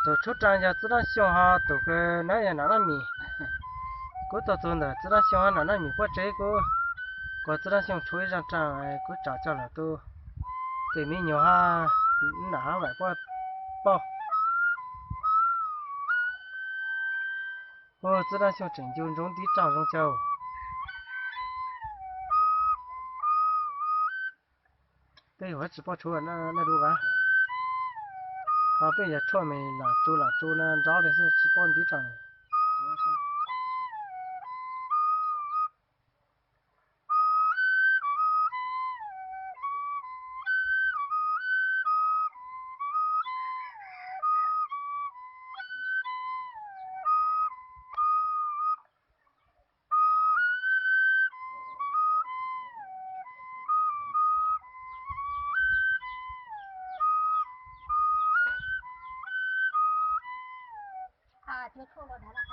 都出站下自然想哈，都个那也拿米，我到做的自然想哈拿米，我这个自然想出一张站，我找着了都，对面牛哈拿外包包，我自然想拯救种地长种叫，对我直播出那路干。啊，被人戳没了，那找的是直播地长的。啊，就错了来了。